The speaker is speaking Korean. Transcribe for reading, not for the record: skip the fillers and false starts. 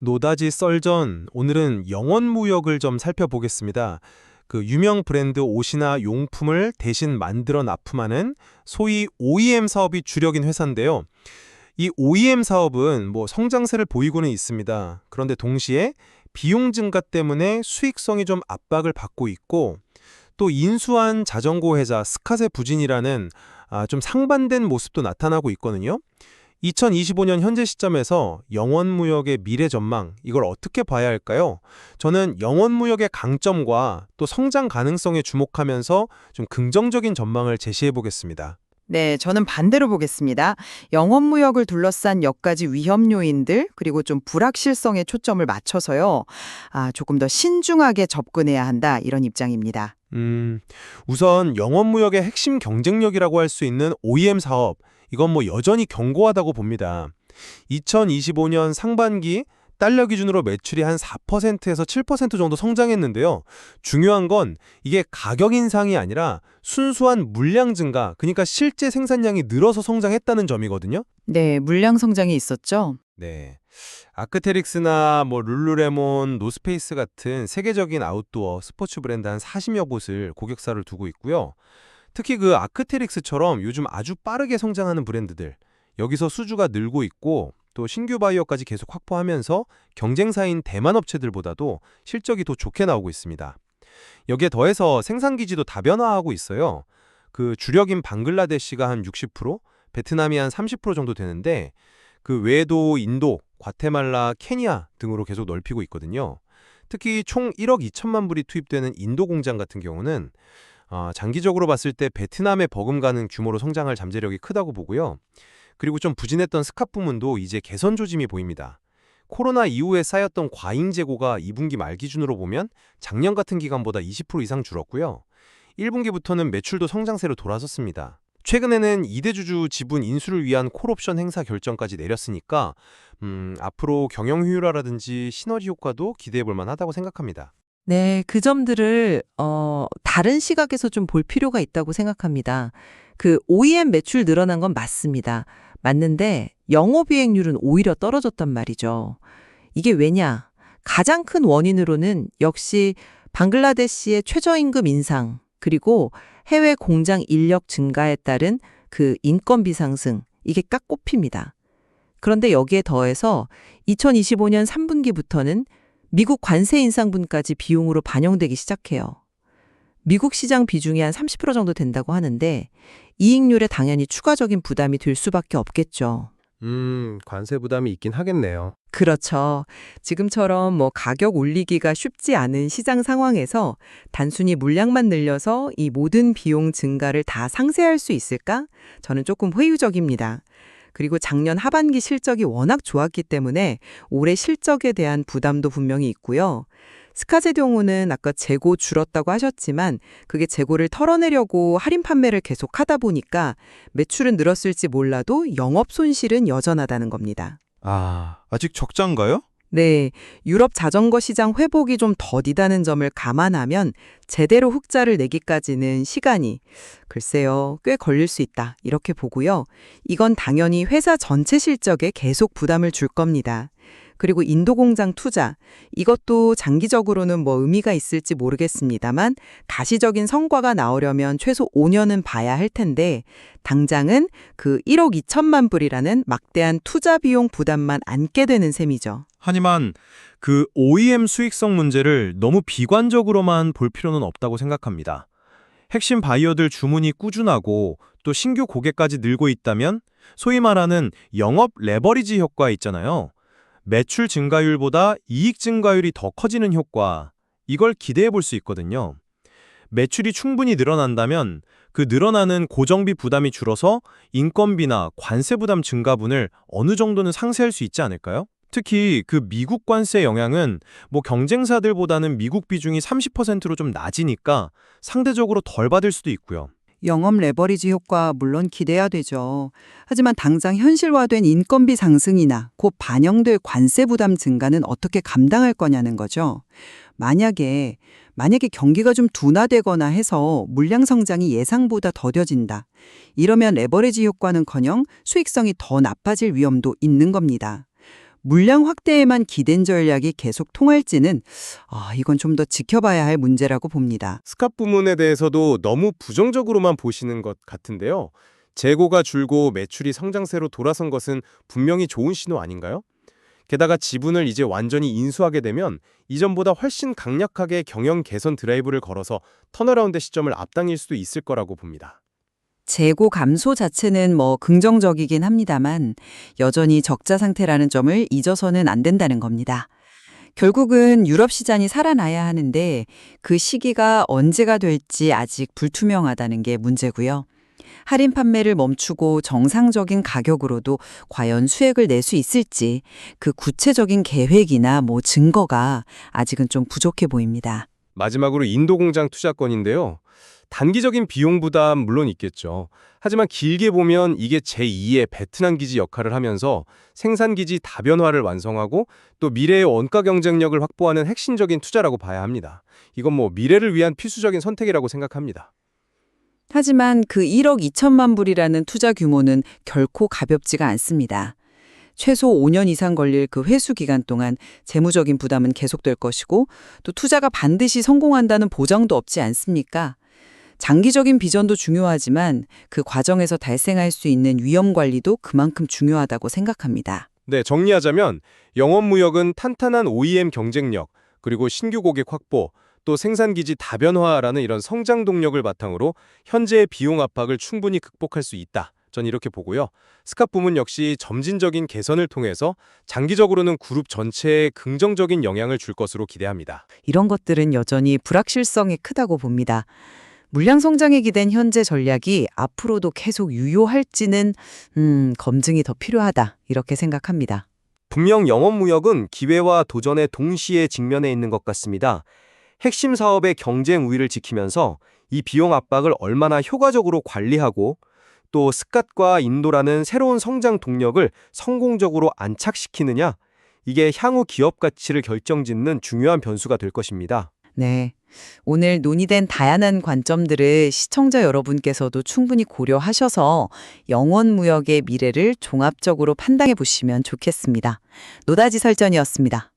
노다지 썰전, 오늘은 영원무역을 좀 살펴보겠습니다. 그 유명 브랜드 옷이나 용품을 대신 만들어 납품하는 소위 OEM 사업이 주력인 회사인데요. 이 OEM 사업은 성장세를 보이고는 있습니다. 그런데 동시에 비용 증가 때문에 수익성이 좀 압박을 받고 있고, 또 인수한 자전거 회사 스캇의 부진이라는 좀 상반된 모습도 나타나고 있거든요. 2025년 현재 시점에서 영원무역의 미래 전망, 이걸 어떻게 봐야 할까요? 저는 영원무역의 강점과 또 성장 가능성에 주목하면서 좀 긍정적인 전망을 제시해 보겠습니다. 네, 저는 반대로 보겠습니다. 영업무역을 둘러싼 몇 가지 위험 요인들, 그리고 좀 불확실성에 초점을 맞춰서요. 조금 더 신중하게 접근해야 한다, 이런 입장입니다. 우선 영원무역의 핵심 경쟁력이라고 할 수 있는 OEM 사업, 이건 여전히 견고하다고 봅니다. 2025년 상반기 달러 기준으로 매출이 한 4%에서 7% 정도 성장했는데요. 중요한 건 이게 가격 인상이 아니라 순수한 물량 증가, 그러니까 실제 생산량이 늘어서 성장했다는 점이거든요. 네, 물량 성장이 있었죠. 네. 아크테릭스나 룰루레몬, 노스페이스 같은 세계적인 아웃도어 스포츠 브랜드 한 40여 곳을 고객사를 두고 있고요. 특히 그 아크테릭스처럼 요즘 아주 빠르게 성장하는 브랜드들, 여기서 수주가 늘고 있고 또 신규 바이어까지 계속 확보하면서 경쟁사인 대만 업체들보다도 실적이 더 좋게 나오고 있습니다. 여기에 더해서 생산기지도 다변화하고 있어요. 그 주력인 방글라데시가 한 60%, 베트남이 한 30% 정도 되는데 그 외에도 인도, 과테말라, 케냐 등으로 계속 넓히고 있거든요. 특히 총 1억 2천만 불이 투입되는 인도 공장 같은 경우는 장기적으로 봤을 때 베트남에 버금가는 규모로 성장할 잠재력이 크다고 보고요. 그리고 좀 부진했던 스캇 부문도 이제 개선 조짐이 보입니다. 코로나 이후에 쌓였던 과잉 재고가 2분기 말 기준으로 보면 작년 같은 기간보다 20% 이상 줄었고요. 1분기부터는 매출도 성장세로 돌아섰습니다. 최근에는 이대주주 지분 인수를 위한 콜옵션 행사 결정까지 내렸으니까 앞으로 경영 효율화라든지 시너지 효과도 기대해 볼 만하다고 생각합니다. 네, 그 점들을 다른 시각에서 좀 볼 필요가 있다고 생각합니다. 그 OEM 매출 늘어난 건 맞습니다. 맞는데 영업이익률은 오히려 떨어졌단 말이죠. 이게 왜냐? 가장 큰 원인으로는 역시 방글라데시의 최저임금 인상, 그리고 해외 공장 인력 증가에 따른 그 인건비 상승, 이게 딱 꼽힙니다. 그런데 여기에 더해서 2025년 3분기부터는 미국 관세 인상분까지 비용으로 반영되기 시작해요. 미국 시장 비중이 한 30% 정도 된다고 하는데 이익률에 당연히 추가적인 부담이 될 수밖에 없겠죠. 관세 부담이 있긴 하겠네요. 그렇죠. 지금처럼 가격 올리기가 쉽지 않은 시장 상황에서 단순히 물량만 늘려서 이 모든 비용 증가를 다 상쇄할 수 있을까? 저는 조금 회의적입니다. 그리고 작년 하반기 실적이 워낙 좋았기 때문에 올해 실적에 대한 부담도 분명히 있고요. 스캇의 경우는 아까 재고 줄었다고 하셨지만 그게 재고를 털어내려고 할인 판매를 계속하다 보니까 매출은 늘었을지 몰라도 영업 손실은 여전하다는 겁니다. 아직 적자인가요? 네, 유럽 자전거 시장 회복이 좀 더디다는 점을 감안하면 제대로 흑자를 내기까지는 시간이 글쎄요, 꽤 걸릴 수 있다 이렇게 보고요. 이건 당연히 회사 전체 실적에 계속 부담을 줄 겁니다. 그리고 인도 공장 투자, 이것도 장기적으로는 의미가 있을지 모르겠습니다만 가시적인 성과가 나오려면 최소 5년은 봐야 할 텐데 당장은 그 1억 2천만 불이라는 막대한 투자 비용 부담만 안게 되는 셈이죠. 하지만 그 OEM 수익성 문제를 너무 비관적으로만 볼 필요는 없다고 생각합니다. 핵심 바이어들 주문이 꾸준하고 또 신규 고객까지 늘고 있다면 소위 말하는 영업 레버리지 효과 있잖아요. 매출 증가율보다 이익 증가율이 더 커지는 효과, 이걸 기대해 볼 수 있거든요. 매출이 충분히 늘어난다면 그 늘어나는 고정비 부담이 줄어서 인건비나 관세 부담 증가분을 어느 정도는 상쇄할 수 있지 않을까요? 특히 그 미국 관세 영향은 경쟁사들보다는 미국 비중이 30%로 좀 낮으니까 상대적으로 덜 받을 수도 있고요. 영업 레버리지 효과 물론 기대해야 되죠. 하지만 당장 현실화된 인건비 상승이나 곧 반영될 관세 부담 증가는 어떻게 감당할 거냐는 거죠. 만약에 경기가 좀 둔화되거나 해서 물량 성장이 예상보다 더뎌진다. 이러면 레버리지 효과는커녕 수익성이 더 나빠질 위험도 있는 겁니다. 물량 확대에만 기댄 전략이 계속 통할지는 이건 좀 더 지켜봐야 할 문제라고 봅니다. 스캇 부문에 대해서도 너무 부정적으로만 보시는 것 같은데요. 재고가 줄고 매출이 성장세로 돌아선 것은 분명히 좋은 신호 아닌가요? 게다가 지분을 이제 완전히 인수하게 되면 이전보다 훨씬 강력하게 경영 개선 드라이브를 걸어서 턴어라운드 시점을 앞당길 수도 있을 거라고 봅니다. 재고 감소 자체는 긍정적이긴 합니다만 여전히 적자 상태라는 점을 잊어서는 안 된다는 겁니다. 결국은 유럽 시장이 살아나야 하는데 그 시기가 언제가 될지 아직 불투명하다는 게 문제고요. 할인 판매를 멈추고 정상적인 가격으로도 과연 수익을 낼 수 있을지 그 구체적인 계획이나 증거가 아직은 좀 부족해 보입니다. 마지막으로 인도 공장 투자 건인데요. 단기적인 비용 부담 물론 있겠죠. 하지만 길게 보면 이게 제2의 베트남 기지 역할을 하면서 생산 기지 다변화를 완성하고 또 미래의 원가 경쟁력을 확보하는 핵심적인 투자라고 봐야 합니다. 이건 미래를 위한 필수적인 선택이라고 생각합니다. 하지만 그 1억 2천만 불이라는 투자 규모는 결코 가볍지가 않습니다. 최소 5년 이상 걸릴 그 회수 기간 동안 재무적인 부담은 계속될 것이고 또 투자가 반드시 성공한다는 보장도 없지 않습니까? 장기적인 비전도 중요하지만 그 과정에서 달성할 수 있는 위험 관리도 그만큼 중요하다고 생각합니다. 네, 정리하자면 영업무역은 탄탄한 OEM 경쟁력, 그리고 신규 고객 확보, 또 생산기지 다변화라는 이런 성장 동력을 바탕으로 현재의 비용 압박을 충분히 극복할 수 있다. 전 이렇게 보고요. 스캇 부문 역시 점진적인 개선을 통해서 장기적으로는 그룹 전체에 긍정적인 영향을 줄 것으로 기대합니다. 이런 것들은 여전히 불확실성이 크다고 봅니다. 물량 성장에 기댄 현재 전략이 앞으로도 계속 유효할지는 검증이 더 필요하다 이렇게 생각합니다. 분명 영업무역은 기회와 도전에 동시에 직면해 있는 것 같습니다. 핵심 사업의 경쟁 우위를 지키면서 이 비용 압박을 얼마나 효과적으로 관리하고 또 스캇과 인도라는 새로운 성장 동력을 성공적으로 안착시키느냐, 이게 향후 기업 가치를 결정짓는 중요한 변수가 될 것입니다. 네. 오늘 논의된 다양한 관점들을 시청자 여러분께서도 충분히 고려하셔서 영원무역의 미래를 종합적으로 판단해 보시면 좋겠습니다. 노다지 설전이었습니다.